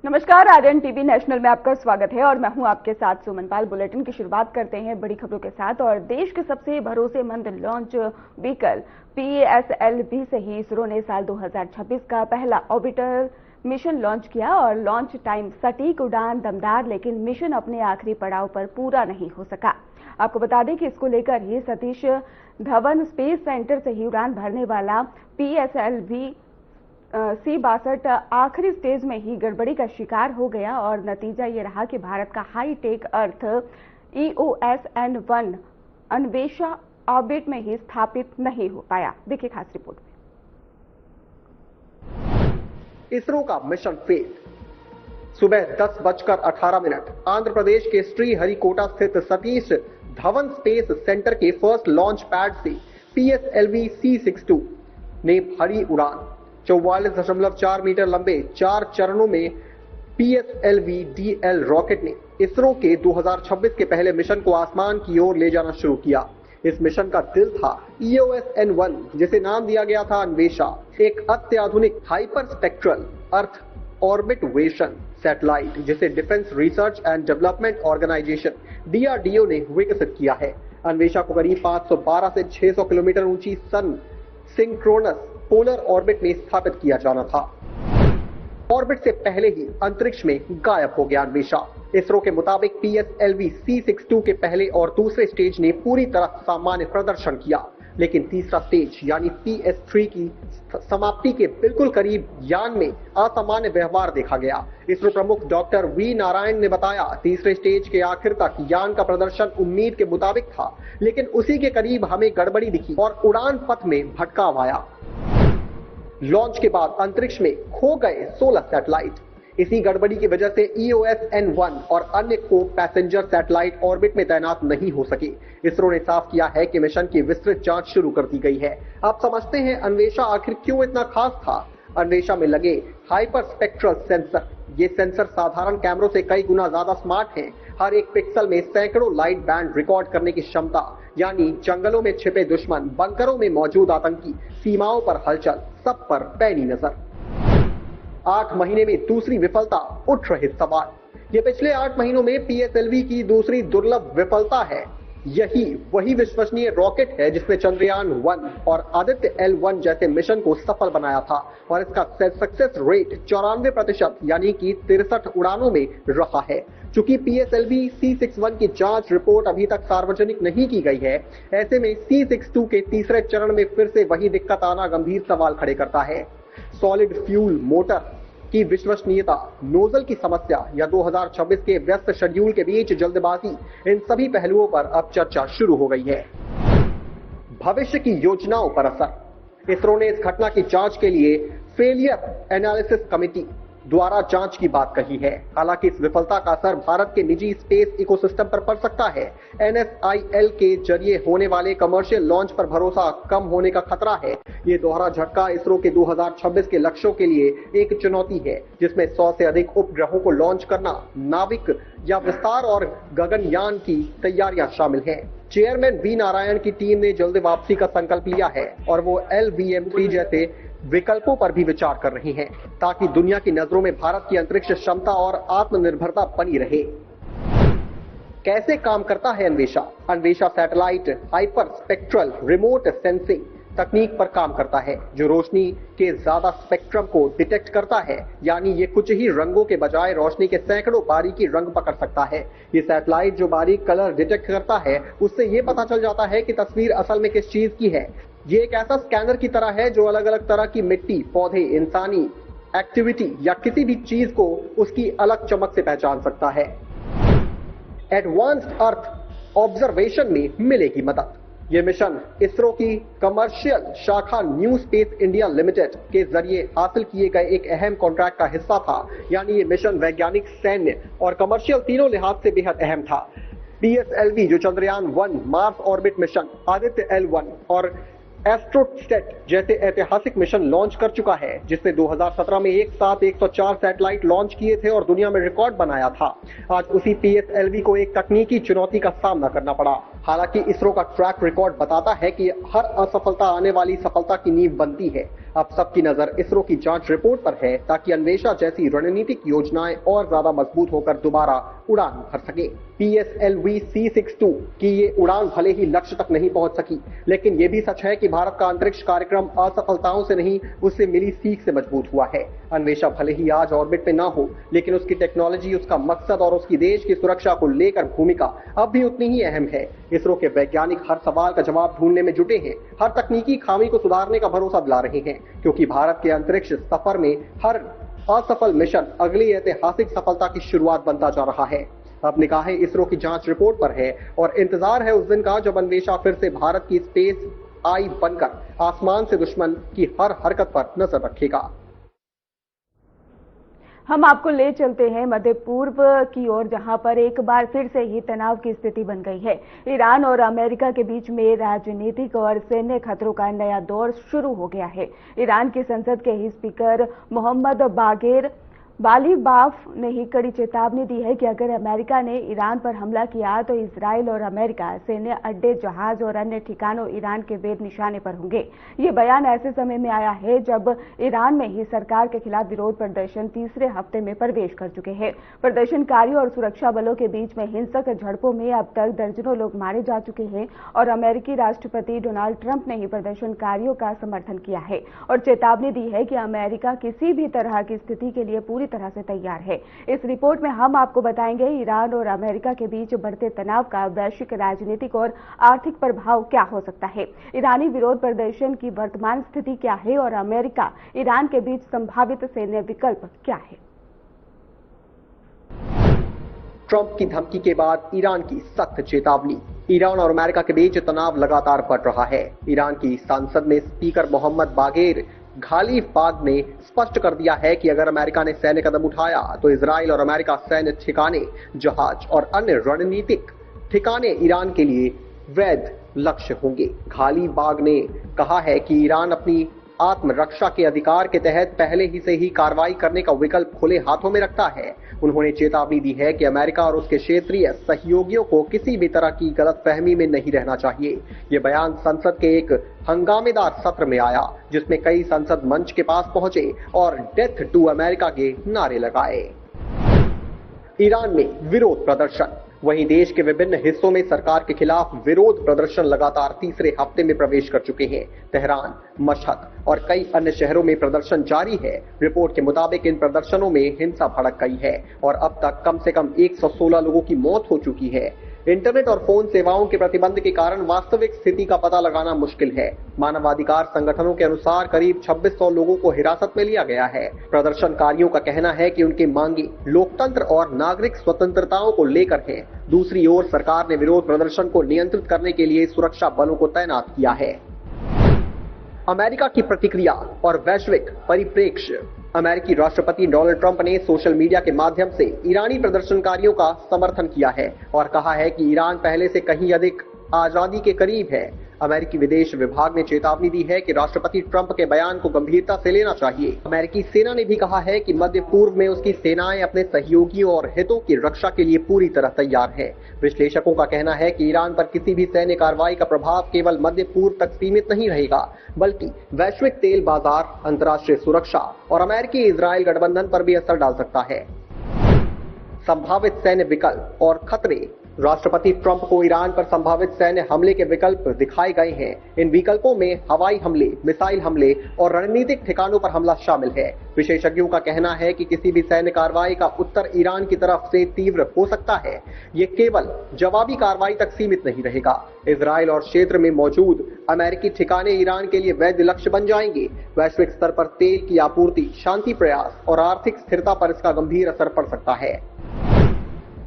नमस्कार, Aryan TV national में आपका स्वागत है और मैं हूं आपके साथ सुमन पाल। बुलेटिन की शुरुआत करते हैं बड़ी खबरों के साथ। और देश के सबसे भरोसेमंद लॉन्च व्हीकल PSLV से ही इसरो ने साल 2026 का पहला ऑर्बिटर मिशन लॉन्च किया। और लॉन्च टाइम सटीक, उड़ान दमदार, लेकिन मिशन अपने आखिरी पड़ाव पर पूरा नहीं हो सका। आपको बता दें कि इसको लेकर ही सतीश धवन स्पेस सेंटर से ही उड़ान भरने वाला PSLV C-62 आखिरी स्टेज में ही गड़बड़ी का शिकार हो गया और नतीजा ये रहा कि भारत का हाई टेक अर्थ EOS N1 अन्वेषा ऑर्बिट में ही स्थापित नहीं हो पाया। देखिए खास रिपोर्ट में। इसरो का मिशन फेल। सुबह 10:18 आंध्र प्रदेश के श्रीहरिकोटा स्थित सतीश धवन स्पेस सेंटर के फर्स्ट लॉन्च पैड से PSLV C-62 ने भरी उड़ान। 44.4 मीटर लंबे 4 चरणों में PSLV-DL रॉकेट ने इसरो के 2026 के पहले मिशन को आसमान की ओर ले जाना शुरू किया। इस मिशन का दिल था EOS N1, जिसे नाम दिया गया था अन्वेषा, एक अत्याधुनिक हाइपर स्पेक्ट्रल अर्थ ऑर्बिटवेशन सैटेलाइट जिसे defence research and development organisation DRDO ने विकसित किया है। अन्वेषा को करीब 512 से 600 किलोमीटर ऊंची सन सिंक्रोनस पोलर ऑर्बिट में स्थापित किया जाना था। ऑर्बिट से पहले ही अंतरिक्ष में गायब हो गया अन्वेषा। इसरो के मुताबिक PSLV C-62 के पहले और दूसरे स्टेज ने पूरी तरह सामान्य प्रदर्शन किया, लेकिन तीसरा स्टेज यानी PS3 की समाप्ति के बिल्कुल करीब यान में असामान्य व्यवहार देखा गया। इसरो प्रमुख डॉक्टर V नारायण ने बताया, तीसरे स्टेज के आखिर तक यान का प्रदर्शन उम्मीद के मुताबिक था, लेकिन उसी के करीब हमें गड़बड़ी दिखी और उड़ान पथ में भटकाव आया। लॉन्च के बाद अंतरिक्ष में खो गए 16 सैटेलाइट। इसी गड़बड़ी की वजह से EOS N1 और अन्य को पैसेंजर सैटेलाइट ऑर्बिट में तैनात नहीं हो सके। इसरो ने साफ किया है कि मिशन की विस्तृत जांच शुरू कर दी गई है। आप समझते हैं अन्वेषा आखिर क्यों इतना खास था? अन्वेषा में लगे हाइपर स्पेक्ट्रल सेंसर। ये सेंसर साधारण कैमरों से कई गुना ज्यादा स्मार्ट हैं। हर एक पिक्सल में सैकड़ों लाइट बैंड रिकॉर्ड करने की क्षमता, यानी जंगलों में छिपे दुश्मन, बंकरों में मौजूद आतंकी, सीमाओं पर हलचल, सब पर पैनी नजर। 8 महीने में दूसरी विफलता, उठ रहे सवाल। ये पिछले 8 महीनों में PSLV की दूसरी दुर्लभ विफलता है। यही वही विश्वसनीय रॉकेट है जिसने चंद्रयान 1 और आदित्य L1 जैसे मिशन को सफल बनाया था और इसका सक्सेस रेट 94% यानी कि 63 उड़ानों में रहा है। चूंकि PSLV C-61 की जांच रिपोर्ट अभी तक सार्वजनिक नहीं की गई है, ऐसे में C-62 के तीसरे चरण में फिर से वही दिक्कत आना गंभीर सवाल खड़े करता है। सॉलिड फ्यूल मोटर की विश्वसनीयता, नोजल की समस्या या 2026 के व्यस्त शेड्यूल के बीच जल्दबाजी, इन सभी पहलुओं पर अब चर्चा शुरू हो गई है। भविष्य की योजनाओं पर असर। इसरो ने इस घटना की जांच के लिए फेलियर एनालिसिस कमेटी द्वारा जांच की बात कही है। हालांकि इस विफलता का असर भारत के निजी स्पेस इकोसिस्टम पर पड़ सकता है। NSIL के जरिए होने वाले कमर्शियल लॉन्च पर भरोसा कम होने का खतरा है। ये दोहरा झटका इसरो के 2026 के लक्ष्यों के लिए एक चुनौती है, जिसमें 100 से अधिक उपग्रहों को लॉन्च करना, नाविक या विस्तार और गगनयान की तैयारियां शामिल हैं। चेयरमैन V नारायण की टीम ने जल्द वापसी का संकल्प लिया है और वो LVM-3 जैसे विकल्पों पर भी विचार कर रही हैं, ताकि दुनिया की नजरों में भारत की अंतरिक्ष क्षमता और आत्मनिर्भरता बनी रहे। कैसे काम करता है Anvesha? Anvesha satellite hyper spectral remote sensing तकनीक पर काम करता है, जो रोशनी के ज्यादा स्पेक्ट्रम को डिटेक्ट करता है, यानी ये कुछ ही रंगों के बजाय रोशनी के सैकड़ों बारीकी रंग पकड़ सकता है। ये सैटेलाइट जो बारीक कलर डिटेक्ट करता है, उससे ये पता चल जाता है कि तस्वीर असल में किस चीज की है। ये एक ऐसा स्कैनर की तरह है जो अलग अलग तरह की मिट्टी, पौधे, इंसानी एक्टिविटी या किसी भी चीज को उसकी अलग चमक से पहचान सकता है। एडवांस्ड अर्थ ऑब्जर्वेशन में मिलेगी मदद। ये मिशन इसरो की कमर्शियल शाखा न्यू स्पेस इंडिया लिमिटेड के जरिए हासिल किए गए एक अहम कॉन्ट्रैक्ट का हिस्सा था, यानी ये मिशन वैज्ञानिक, सैन्य और कमर्शियल तीनों लिहाज से बेहद अहम था। PSLV जो Chandrayaan 1 Mars orbit mission, Aditya L1 और एस्ट्रोस्टेट जैसे ऐतिहासिक मिशन लॉन्च कर चुका है, जिसने 2017 में एक साथ 104 सैटेलाइट लॉन्च किए थे और दुनिया में रिकॉर्ड बनाया था। आज उसी PSLV को एक तकनीकी चुनौती का सामना करना पड़ा। हालांकि इसरो का ट्रैक रिकॉर्ड बताता है कि हर असफलता आने वाली सफलता की नींव बनती है। अब सबकी नजर इसरो की जांच रिपोर्ट पर है ताकि अन्वेषा जैसी रणनीतिक योजनाएं और ज्यादा मजबूत होकर दोबारा उड़ान भर सके। PSLV C62 की ये उड़ान भले ही लक्ष्य तक नहीं पहुंच सकी, लेकिन ये भी सच है कि भारत का अंतरिक्ष कार्यक्रम असफलताओं से नहीं, उससे मिली सीख से मजबूत हुआ है। अन्वेषा भले ही आज ऑर्बिट में ना हो, लेकिन उसकी टेक्नोलॉजी, उसका मकसद और उसकी देश की सुरक्षा को लेकर भूमिका अब भी उतनी ही अहम है। इसरो के वैज्ञानिक हर सवाल का जवाब ढूंढने में जुटे हैं, हर तकनीकी खामी को सुधारने का भरोसा दिला रहे हैं, क्योंकि भारत के अंतरिक्ष सफर में हर असफल मिशन अगली ऐतिहासिक सफलता की शुरुआत बनता जा रहा है। अब निगाहें इसरो की जांच रिपोर्ट पर है और इंतजार है उस दिन का जब अन्वेषा फिर से भारत की स्पेस आई बनकर आसमान से दुश्मन की हर हरकत पर नजर रखेगा। हम आपको ले चलते हैं मध्य पूर्व की ओर, जहां पर एक बार फिर से ही तनाव की स्थिति बन गई है। ईरान और अमेरिका के बीच में राजनीतिक और सैन्य खतरों का नया दौर शुरू हो गया है। ईरान की संसद के ही स्पीकर मोहम्मद बागेर बालिबाफ ने ही कड़ी चेतावनी दी है कि अगर अमेरिका ने ईरान पर हमला किया तो इजराइल और अमेरिका सैन्य अड्डे, जहाज और अन्य ठिकानों ईरान के बेद निशाने पर होंगे। ये बयान ऐसे समय में आया है जब ईरान में ही सरकार के खिलाफ विरोध प्रदर्शन तीसरे हफ्ते में प्रवेश कर चुके हैं। प्रदर्शनकारियों और सुरक्षा बलों के बीच में हिंसक झड़पों में अब तक दर्जनों लोग मारे जा चुके हैं और अमेरिकी राष्ट्रपति डोनाल्ड ट्रंप ने ही प्रदर्शनकारियों का समर्थन किया है और चेतावनी दी है कि अमेरिका किसी भी तरह की स्थिति के लिए पूरी तरह से तैयार है। इस रिपोर्ट में हम आपको बताएंगे ईरान और अमेरिका के बीच बढ़ते तनाव का वैश्विक राजनीतिक और आर्थिक प्रभाव क्या हो सकता है, ईरानी विरोध प्रदर्शन की वर्तमान स्थिति क्या है और अमेरिका ईरान के बीच संभावित सैन्य विकल्प क्या है। ट्रंप की धमकी के बाद ईरान की सख्त चेतावनी। ईरान और अमेरिका के बीच तनाव लगातार बढ़ रहा है। ईरान की संसद में स्पीकर मोहम्मद बागेर गालिबाफ ने स्पष्ट कर दिया है कि अगर अमेरिका ने सैन्य कदम उठाया तो इजराइल और अमेरिका सैन्य ठिकाने, जहाज और अन्य रणनीतिक ठिकाने ईरान के लिए वैध लक्ष्य होंगे। गालिबाफ ने कहा है कि ईरान अपनी आत्मरक्षा के अधिकार के तहत पहले ही से ही कार्रवाई करने का विकल्प खुले हाथों में रखता है। उन्होंने चेतावनी दी है कि अमेरिका और उसके क्षेत्रीय सहयोगियों को किसी भी तरह की गलतफहमी में नहीं रहना चाहिए। ये बयान संसद के एक हंगामेदार सत्र में आया, जिसमें कई सांसद मंच के पास पहुंचे और डेथ टू अमेरिका के नारे लगाए। ईरान में विरोध प्रदर्शन। वहीं देश के विभिन्न हिस्सों में सरकार के खिलाफ विरोध प्रदर्शन लगातार तीसरे हफ्ते में प्रवेश कर चुके हैं। तेहरान, मशहद और कई अन्य शहरों में प्रदर्शन जारी है। रिपोर्ट के मुताबिक इन प्रदर्शनों में हिंसा भड़क गई है और अब तक कम से कम 116 लोगों की मौत हो चुकी है। इंटरनेट और फोन सेवाओं के प्रतिबंध के कारण वास्तविक स्थिति का पता लगाना मुश्किल है। मानवाधिकार संगठनों के अनुसार करीब 2600 लोगों को हिरासत में लिया गया है। प्रदर्शनकारियों का कहना है कि उनकी मांगे लोकतंत्र और नागरिक स्वतंत्रताओं को लेकर हैं। दूसरी ओर सरकार ने विरोध प्रदर्शन को नियंत्रित करने के लिए सुरक्षा बलों को तैनात किया है। अमेरिका की प्रतिक्रिया और वैश्विक परिप्रेक्ष्य। अमेरिकी राष्ट्रपति डोनाल्ड ट्रंप ने सोशल मीडिया के माध्यम से ईरानी प्रदर्शनकारियों का समर्थन किया है और कहा है कि ईरान पहले से कहीं अधिक आजादी के करीब है। अमेरिकी विदेश विभाग ने चेतावनी दी है कि राष्ट्रपति ट्रंप के बयान को गंभीरता से लेना चाहिए। अमेरिकी सेना ने भी कहा है कि मध्य पूर्व में उसकी सेनाएं अपने सहयोगियों और हितों की रक्षा के लिए पूरी तरह तैयार हैं। विश्लेषकों का कहना है कि ईरान पर किसी भी सैन्य कार्रवाई का प्रभाव केवल मध्य पूर्व तक सीमित नहीं रहेगा, बल्कि वैश्विक तेल बाजार, अंतर्राष्ट्रीय सुरक्षा और अमेरिकी इजराइल गठबंधन पर भी असर डाल सकता है। संभावित सैन्य विकल्प और खतरे। राष्ट्रपति ट्रंप को ईरान पर संभावित सैन्य हमले के विकल्प दिखाए गए हैं। इन विकल्पों में हवाई हमले, मिसाइल हमले और रणनीतिक ठिकानों पर हमला शामिल है। विशेषज्ञों का कहना है कि किसी भी सैन्य कार्रवाई का उत्तर ईरान की तरफ से तीव्र हो सकता है। ये केवल जवाबी कार्रवाई तक सीमित नहीं रहेगा। इजराइल और क्षेत्र में मौजूद अमेरिकी ठिकाने ईरान के लिए वैध लक्ष्य बन जाएंगे। वैश्विक स्तर पर तेल की आपूर्ति, शांति प्रयास और आर्थिक स्थिरता पर इसका गंभीर असर पड़ सकता है।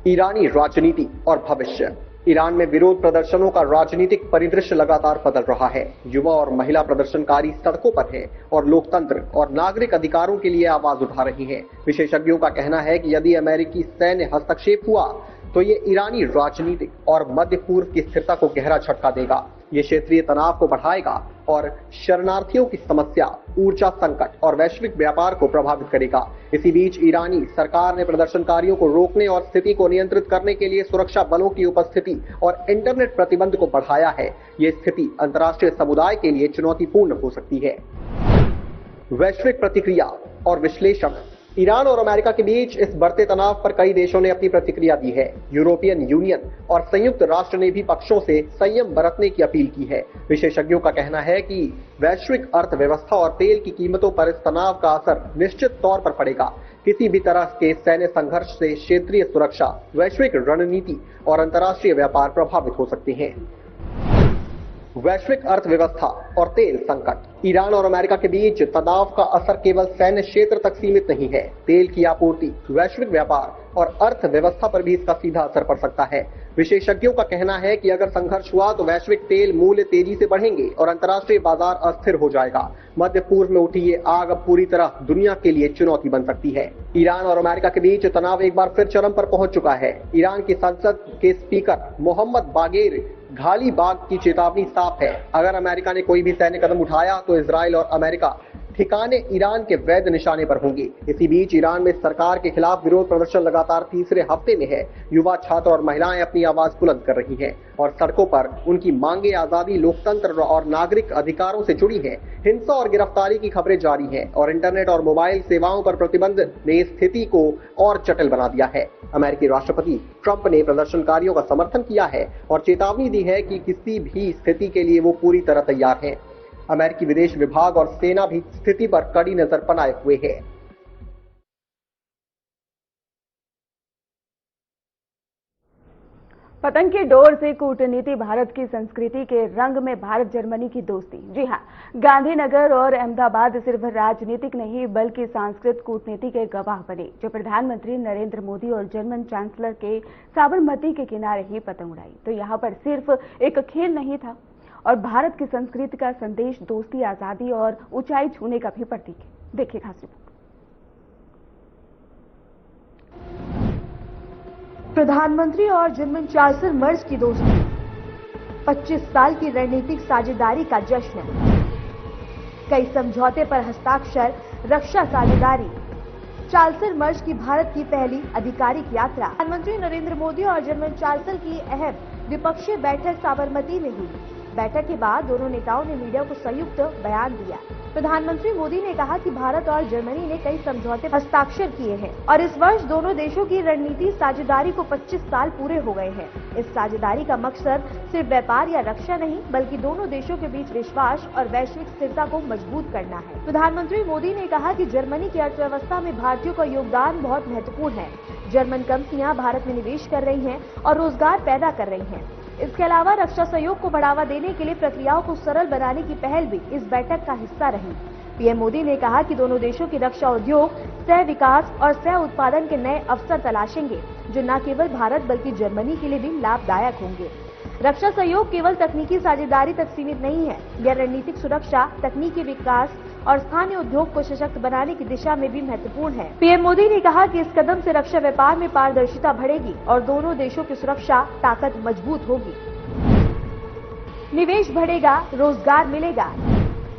ईरानी राजनीति और भविष्य। ईरान में विरोध प्रदर्शनों का राजनीतिक परिदृश्य लगातार बदल रहा है। युवा और महिला प्रदर्शनकारी सड़कों पर हैं और लोकतंत्र और नागरिक अधिकारों के लिए आवाज उठा रही हैं। विशेषज्ञों का कहना है कि यदि अमेरिकी सैन्य हस्तक्षेप हुआ तो ये ईरानी राजनीतिक और मध्य पूर्व की स्थिरता को गहरा झटका देगा। ये क्षेत्रीय तनाव को बढ़ाएगा और शरणार्थियों की समस्या, ऊर्जा संकट और वैश्विक व्यापार को प्रभावित करेगा। इसी बीच ईरानी सरकार ने प्रदर्शनकारियों को रोकने और स्थिति को नियंत्रित करने के लिए सुरक्षा बलों की उपस्थिति और इंटरनेट प्रतिबंध को बढ़ाया है। ये स्थिति अंतर्राष्ट्रीय समुदाय के लिए चुनौतीपूर्ण हो सकती है। वैश्विक प्रतिक्रिया और विश्लेषण। ईरान और अमेरिका के बीच इस बढ़ते तनाव पर कई देशों ने अपनी प्रतिक्रिया दी है। यूरोपियन यूनियन और संयुक्त राष्ट्र ने भी पक्षों से संयम बरतने की अपील की है। विशेषज्ञों का कहना है कि वैश्विक अर्थव्यवस्था और तेल की कीमतों पर इस तनाव का असर निश्चित तौर पर पड़ेगा। किसी भी तरह के सैन्य संघर्ष से क्षेत्रीय सुरक्षा, वैश्विक रणनीति और अंतर्राष्ट्रीय व्यापार प्रभावित हो सकते हैं। वैश्विक अर्थव्यवस्था और तेल संकट। ईरान और अमेरिका के बीच तनाव का असर केवल सैन्य क्षेत्र तक सीमित नहीं है। तेल की आपूर्ति, वैश्विक व्यापार और अर्थव्यवस्था पर भी इसका सीधा असर पड़ सकता है। विशेषज्ञों का कहना है कि अगर संघर्ष हुआ तो वैश्विक तेल मूल्य तेजी से बढ़ेंगे और अंतर्राष्ट्रीय बाजार अस्थिर हो जाएगा। मध्य पूर्व में उठी ये आग अब पूरी तरह दुनिया के लिए चुनौती बन सकती है। ईरान और अमेरिका के बीच तनाव एक बार फिर चरम पर पहुंच चुका है। ईरान की संसद के स्पीकर मोहम्मद बागेर घालीबाग की चेतावनी साफ है। अगर अमेरिका ने कोई भी सैन्य कदम उठाया तो इजराइल और अमेरिका ठिकाने ईरान के वैध निशाने पर होंगे। इसी बीच ईरान में सरकार के खिलाफ विरोध प्रदर्शन लगातार तीसरे हफ्ते में है। युवा, छात्र और महिलाएं अपनी आवाज बुलंद कर रही हैं और सड़कों पर उनकी मांगे आजादी, लोकतंत्र और नागरिक अधिकारों से जुड़ी हैं। हिंसा और गिरफ्तारी की खबरें जारी हैं और इंटरनेट और मोबाइल सेवाओं पर प्रतिबंध ने स्थिति को और जटिल बना दिया है। अमेरिकी राष्ट्रपति ट्रंप ने प्रदर्शनकारियों का समर्थन किया है और चेतावनी दी है कि किसी भी स्थिति के लिए वो पूरी तरह तैयार हैं। अमेरिकी विदेश विभाग और सेना भी स्थिति पर कड़ी नजर बनाए हुए है। पतंग की डोर से कूटनीति, भारत की संस्कृति के रंग में भारत जर्मनी की दोस्ती। जी हां, गांधीनगर और अहमदाबाद सिर्फ राजनीतिक नहीं बल्कि सांस्कृतिक कूटनीति के गवाह बने, जो प्रधानमंत्री नरेंद्र मोदी और जर्मन चांसलर के साबरमती के किनारे ही पतंग उड़ाई। तो यहां पर सिर्फ एक खेल नहीं था और भारत की संस्कृति का संदेश दोस्ती, आजादी और ऊंचाई छूने का भी प्रतीक है। देखिए खास रिपोर्ट। प्रधानमंत्री और जर्मन चांसलर मर्ज की दोस्ती, 25 साल की रणनीतिक साझेदारी का जश्न, कई समझौते पर हस्ताक्षर, रक्षा साझेदारी, चांसलर मर्ज की भारत की पहली आधिकारिक यात्रा, प्रधानमंत्री नरेंद्र मोदी और जर्मन चांसलर की अहम द्विपक्षीय बैठक साबरमती में हुई। बैठक के बाद दोनों नेताओं ने मीडिया को संयुक्त बयान दिया। प्रधानमंत्री मोदी ने कहा कि भारत और जर्मनी ने कई समझौते हस्ताक्षर किए हैं और इस वर्ष दोनों देशों की रणनीतिक साझेदारी को 25 साल पूरे हो गए हैं। इस साझेदारी का मकसद सिर्फ व्यापार या रक्षा नहीं बल्कि दोनों देशों के बीच विश्वास और वैश्विक स्थिरता को मजबूत करना है। प्रधानमंत्री मोदी ने कहा कि जर्मनी की अर्थव्यवस्था में भारतीयों का योगदान बहुत महत्वपूर्ण है। जर्मन कंपनियां भारत में निवेश कर रही हैं और रोजगार पैदा कर रही हैं। इसके अलावा रक्षा सहयोग को बढ़ावा देने के लिए प्रक्रियाओं को सरल बनाने की पहल भी इस बैठक का हिस्सा रही। पीएम मोदी ने कहा कि दोनों देशों की रक्षा उद्योग सह विकास और सह उत्पादन के नए अवसर तलाशेंगे, जो न केवल भारत बल्कि जर्मनी के लिए भी लाभदायक होंगे। रक्षा सहयोग केवल तकनीकी साझेदारी तक सीमित नहीं है, यह रणनीतिक सुरक्षा, तकनीकी विकास और स्थानीय उद्योग को सशक्त बनाने की दिशा में भी महत्वपूर्ण है। पीएम मोदी ने कहा कि इस कदम से रक्षा व्यापार में पारदर्शिता बढ़ेगी और दोनों देशों की सुरक्षा ताकत मजबूत होगी। निवेश बढ़ेगा, रोजगार मिलेगा,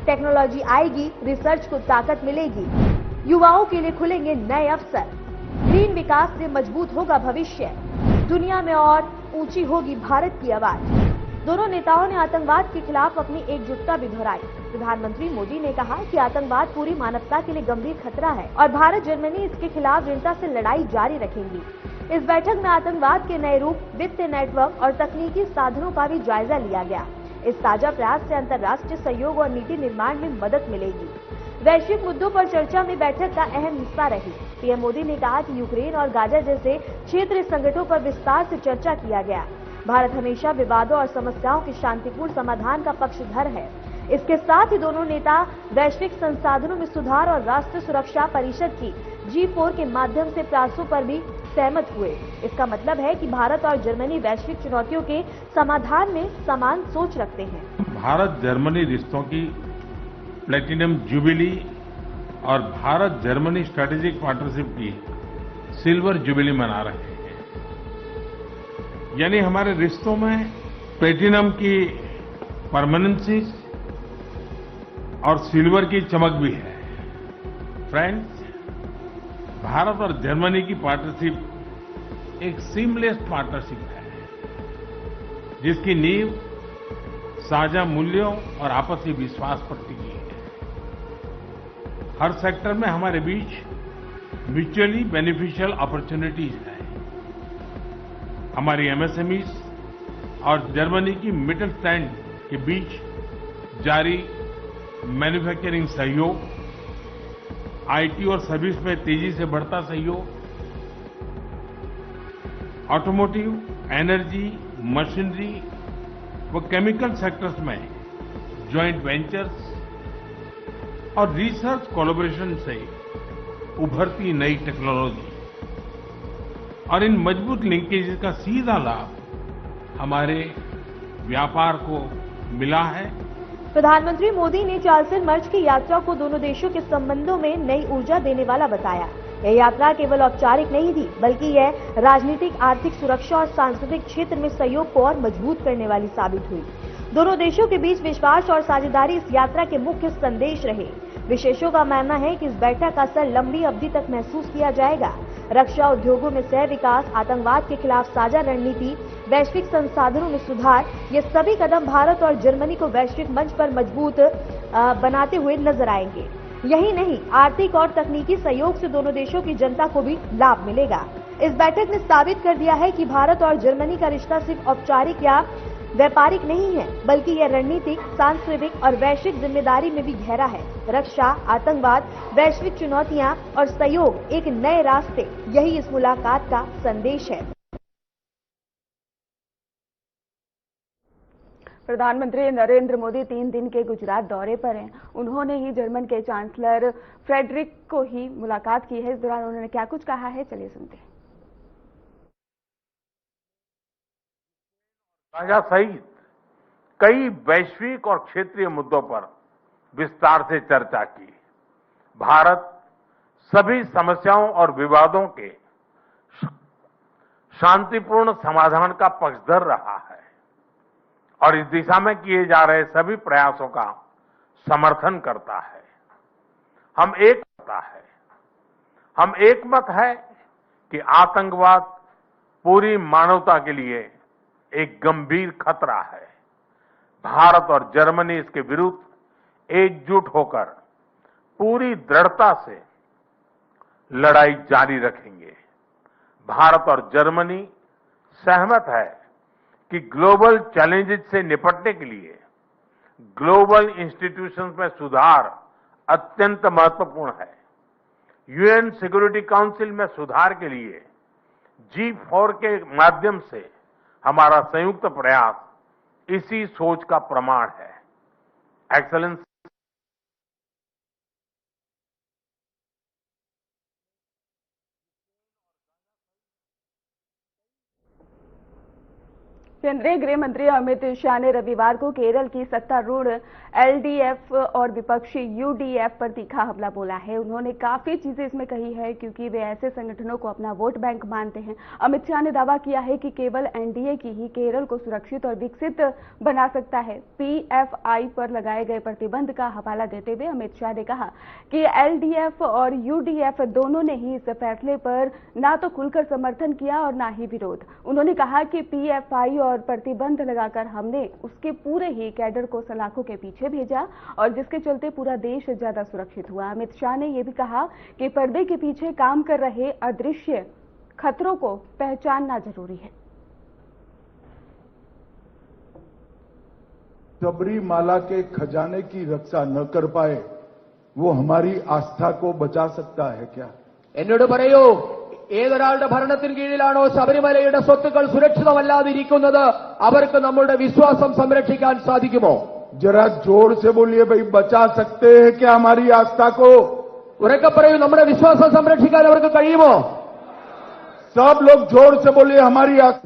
टेक्नोलॉजी आएगी, रिसर्च को ताकत मिलेगी, युवाओं के लिए खुलेंगे नए अवसर, ग्रीन विकास से मजबूत होगा भविष्य, दुनिया में और ऊंची होगी भारत की आवाज। दोनों नेताओं ने आतंकवाद के खिलाफ अपनी एकजुटता भी दोहराई। प्रधानमंत्री मोदी ने कहा कि आतंकवाद पूरी मानवता के लिए गंभीर खतरा है और भारत जर्मनी इसके खिलाफ दृढ़ता से लड़ाई जारी रखेंगी। इस बैठक में आतंकवाद के नए रूप, वित्तीय नेटवर्क और तकनीकी साधनों का भी जायजा लिया गया। इस ताजा प्रयास से अंतर्राष्ट्रीय सहयोग और नीति निर्माण में मदद मिलेगी। वैश्विक मुद्दों पर चर्चा में बैठक का अहम हिस्सा रही। पीएम मोदी ने कहा कि यूक्रेन और गाजा जैसे क्षेत्रीय संकटों पर विस्तार से चर्चा किया गया। भारत हमेशा विवादों और समस्याओं के शांतिपूर्ण समाधान का पक्षधर है। इसके साथ ही दोनों नेता वैश्विक संसाधनों में सुधार और राष्ट्रीय सुरक्षा परिषद की G4 के माध्यम से प्रयासों पर भी सहमत हुए। इसका मतलब है कि भारत और जर्मनी वैश्विक चुनौतियों के समाधान में समान सोच रखते हैं। भारत जर्मनी रिश्तों की प्लेटिनम जुबिली और भारत जर्मनी स्ट्रेटेजिक पार्टनरशिप की सिल्वर जुबिली मना रहे हैं। यानी हमारे रिश्तों में प्लेटिनम की परमानेंसी और सिल्वर की चमक भी है। फ्रेंड्स, भारत और जर्मनी की पार्टनरशिप एक सीमलेस पार्टनरशिप है, जिसकी नींव साझा मूल्यों और आपसी विश्वास पर टिकी है। हर सेक्टर में हमारे बीच म्यूचुअली बेनिफिशियल अपॉर्चुनिटीज है। हमारी एमएसएमईज और जर्मनी की मिटलस्टैंड के बीच जारी मैन्युफैक्चरिंग सहयोग, आईटी और सर्विस में तेजी से बढ़ता सहयोग, ऑटोमोटिव, एनर्जी, मशीनरी व केमिकल सेक्टर्स में जॉइंट वेंचर्स और रिसर्च कोलैबोरेशन से उभरती नई टेक्नोलॉजी और इन मजबूत लिंकेजेस का सीधा लाभ हमारे व्यापार को मिला है। प्रधानमंत्री मोदी ने चार्ल्सन मर्च की यात्रा को दोनों देशों के संबंधों में नई ऊर्जा देने वाला बताया। यह यात्रा केवल औपचारिक नहीं थी, बल्कि यह राजनीतिक, आर्थिक, सुरक्षा और सांस्कृतिक क्षेत्र में सहयोग को और मजबूत करने वाली साबित हुई। दोनों देशों के बीच विश्वास और साझेदारी इस यात्रा के मुख्य संदेश रहे। विशेषज्ञों का मानना है कि इस बैठक का असर लंबी अवधि तक महसूस किया जाएगा। रक्षा उद्योगों में सह विकास, आतंकवाद के खिलाफ साझा रणनीति, वैश्विक संसाधनों में सुधार, ये सभी कदम भारत और जर्मनी को वैश्विक मंच पर मजबूत बनाते हुए नजर आएंगे। यही नहीं, आर्थिक और तकनीकी सहयोग से दोनों देशों की जनता को भी लाभ मिलेगा। इस बैठक ने साबित कर दिया है कि भारत और जर्मनी का रिश्ता सिर्फ औपचारिक या व्यापारिक नहीं है, बल्कि यह रणनीतिक, सांस्कृतिक और वैश्विक जिम्मेदारी में भी गहरा है। रक्षा, आतंकवाद, वैश्विक चुनौतियां और सहयोग, एक नए रास्ते, यही इस मुलाकात का संदेश है। प्रधानमंत्री नरेंद्र मोदी 3 दिन के गुजरात दौरे पर हैं। उन्होंने ही जर्मन के चांसलर फ्रेडरिक को ही मुलाकात की है। इस दौरान उन्होंने क्या कुछ कहा है, चलिए सुनते हैं। गाजा सहित कई वैश्विक और क्षेत्रीय मुद्दों पर विस्तार से चर्चा की। भारत सभी समस्याओं और विवादों के शांतिपूर्ण समाधान का पक्षधर रहा है और इस दिशा में किए जा रहे सभी प्रयासों का समर्थन करता है। हम एक मत है कि आतंकवाद पूरी मानवता के लिए एक गंभीर खतरा है। भारत और जर्मनी इसके विरुद्ध एकजुट होकर पूरी दृढ़ता से लड़ाई जारी रखेंगे। भारत और जर्मनी सहमत है कि ग्लोबल चैलेंजेस से निपटने के लिए ग्लोबल इंस्टीट्यूशंस में सुधार अत्यंत महत्वपूर्ण है। यूएन सिक्योरिटी काउंसिल में सुधार के लिए G4 के माध्यम से हमारा संयुक्त प्रयास इसी सोच का प्रमाण है। एक्सेलेंस, केंद्रीय गृह मंत्री अमित शाह ने रविवार को केरल की सत्तारूढ़ एलडीएफ और विपक्षी यूडीएफ पर तीखा हमला बोला है। उन्होंने काफी चीजें इसमें कही है क्योंकि वे ऐसे संगठनों को अपना वोट बैंक मानते हैं। अमित शाह ने दावा किया है कि केवल एनडीए की ही केरल को सुरक्षित और विकसित बना सकता है। पीएफआई पर लगाए गए प्रतिबंध का हवाला देते हुए अमित शाह ने कहा कि एलडीएफ और यूडीएफ दोनों ने ही इस फैसले पर न तो खुलकर समर्थन किया और न ही विरोध। उन्होंने कहा कि पीएफआई और प्रतिबंध लगाकर हमने उसके पूरे ही कैडर को सलाखों के पीछे भेजा और जिसके चलते पूरा देश ज्यादा सुरक्षित हुआ। अमित शाह ने यह भी कहा कि पर्दे के पीछे काम कर रहे अदृश्य खतरों को पहचानना जरूरी है। सबरीमाला के खजाने की रक्षा न कर पाए वो हमारी आस्था को बचा सकता है क्या? എന്നോട് പറയൂ, ഏതൊരാളുടെ ഭരണത്തിന് കീഴിലാണോ ശബരിമലയുടെ സ്വത്തുക്കൾ സുരക്ഷിതമല്ലാതിരിക്കുന്നത് അവർക്ക് നമ്മുടെ വിശ്വാസം സംരക്ഷിക്കാൻ സാധിക്കുമോ? जरा जोर से बोलिए भाई, बचा सकते हैं क्या हमारी आस्था को? ഉറക്കെ പറയൂ, നമ്മുടെ വിശ്വാസം സംരക്ഷിക്കാൻ അവർക്ക് കഴിയുമോ? सब लोग जोर से बोलिए, हमारी आस्था।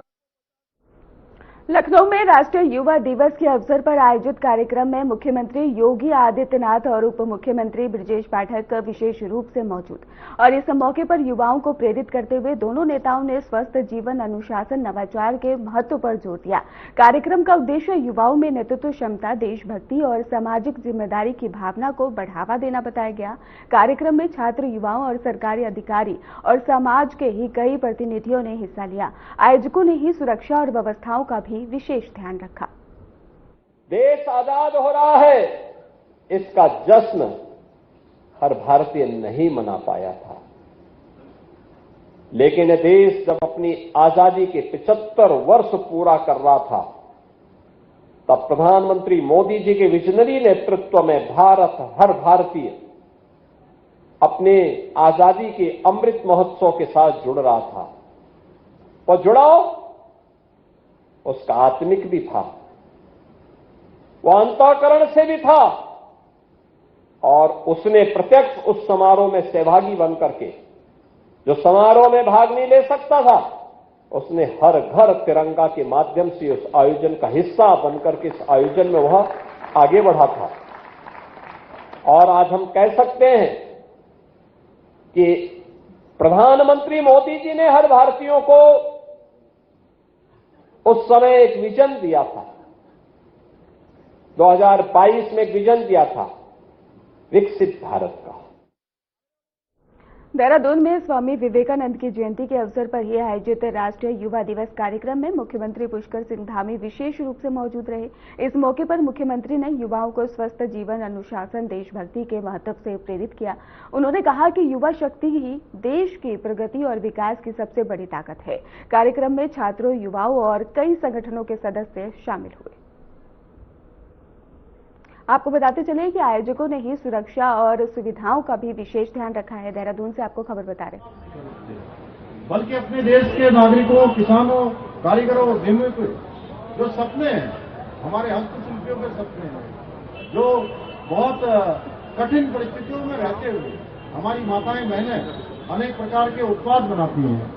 लखनऊ में राष्ट्रीय युवा दिवस के अवसर पर आयोजित कार्यक्रम में मुख्यमंत्री योगी आदित्यनाथ और उप मुख्यमंत्री ब्रजेश पाठक विशेष रूप से मौजूद और इस मौके पर युवाओं को प्रेरित करते हुए दोनों नेताओं ने स्वस्थ जीवन, अनुशासन, नवाचार के महत्व पर जोर दिया। कार्यक्रम का उद्देश्य युवाओं में नेतृत्व क्षमता, देशभक्ति और सामाजिक जिम्मेदारी की भावना को बढ़ावा देना बताया गया। कार्यक्रम में छात्र, युवाओं और सरकारी अधिकारी और समाज के ही कई प्रतिनिधियों ने हिस्सा लिया। आयोजकों ने ही सुरक्षा और व्यवस्थाओं का भी विशेष ध्यान रखा। देश आजाद हो रहा है, इसका जश्न हर भारतीय नहीं मना पाया था। लेकिन यह देश जब अपनी आजादी के 75 वर्ष पूरा कर रहा था, तब प्रधानमंत्री मोदी जी के विजनरी नेतृत्व में भारत, हर भारतीय अपने आजादी के अमृत महोत्सव के साथ जुड़ रहा था। और जुड़ाव उसका आत्मिक भी था, वह अंतःकरण से भी था, और उसने प्रत्यक्ष उस समारोह में सहभागी बनकर के, जो समारोह में भाग नहीं ले सकता था, उसने हर घर तिरंगा के माध्यम से उस आयोजन का हिस्सा बनकर के इस आयोजन में वह आगे बढ़ा था। और आज हम कह सकते हैं कि प्रधानमंत्री मोदी जी ने हर भारतीयों को उस समय एक विजन दिया था, 2022 में एक विजन दिया था विकसित भारत का। देहरादून में स्वामी विवेकानंद की जयंती के अवसर पर ही आयोजित राष्ट्रीय युवा दिवस कार्यक्रम में मुख्यमंत्री पुष्कर सिंह धामी विशेष रूप से मौजूद रहे। इस मौके पर मुख्यमंत्री ने युवाओं को स्वस्थ जीवन, अनुशासन, देशभक्ति के महत्व से प्रेरित किया। उन्होंने कहा कि युवा शक्ति ही देश की प्रगति और विकास की सबसे बड़ी ताकत है। कार्यक्रम में छात्रों, युवाओं और कई संगठनों के सदस्य शामिल हुए। आपको बताते चले कि आयोजकों ने ही सुरक्षा और सुविधाओं का भी विशेष ध्यान रखा है। देहरादून से आपको खबर बता रहे हैं। बल्कि अपने देश के नागरिकों, किसानों, कारीगरों, उद्यमियों के जो सपने हैं, हमारे हस्तशिल्पियों के सपने हैं, जो बहुत कठिन परिस्थितियों में रहते हुए हमारी माताएं, बहनें अनेक प्रकार के उत्पाद बनाती हैं,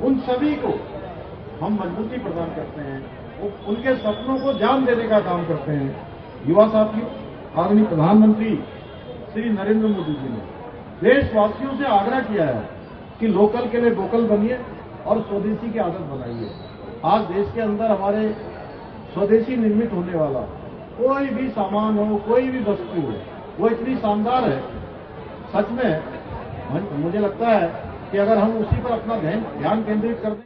उन सभी को हम मजबूती प्रदान करते हैं, उनके सपनों को जान देने का काम करते हैं। युवा साथियों, आदरणीय प्रधानमंत्री श्री नरेंद्र मोदी जी ने देशवासियों से आग्रह किया है कि लोकल के लिए वोकल बनिए और स्वदेशी की आदत बनाइए। आज देश के अंदर हमारे स्वदेशी निर्मित होने वाला कोई भी सामान हो, कोई भी वस्तु हो, वो इतनी शानदार है, सच में मुझे लगता है कि अगर हम उसी पर अपना ध्यान केंद्रित कर दें।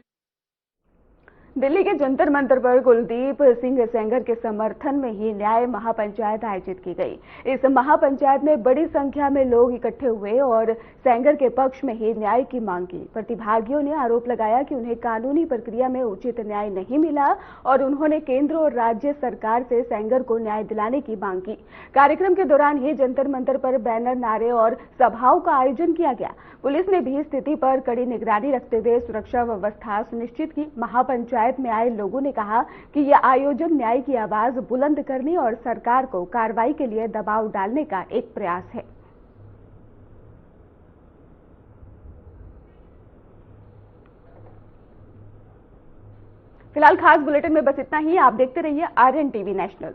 दिल्ली के जंतर मंतर पर कुलदीप सिंह सेंगर के समर्थन में ही न्याय महापंचायत आयोजित की गई। इस महापंचायत में बड़ी संख्या में लोग इकट्ठे हुए और सेंगर के पक्ष में ही न्याय की मांग की। प्रतिभागियों ने आरोप लगाया कि उन्हें कानूनी प्रक्रिया में उचित न्याय नहीं मिला और उन्होंने केंद्र और राज्य सरकार से सेंगर को न्याय दिलाने की मांग की। कार्यक्रम के दौरान ही जंतर मंतर पर बैनर, नारे और सभाओं का आयोजन किया गया। पुलिस ने भी स्थिति पर कड़ी निगरानी रखते हुए सुरक्षा व्यवस्था सुनिश्चित की। महापंचायत में आए लोगों ने कहा कि यह आयोजन न्याय की आवाज बुलंद करने और सरकार को कार्रवाई के लिए दबाव डालने का एक प्रयास है। फिलहाल खास बुलेटिन में बस इतना ही। आप देखते रहिए आर्यन टीवी नेशनल।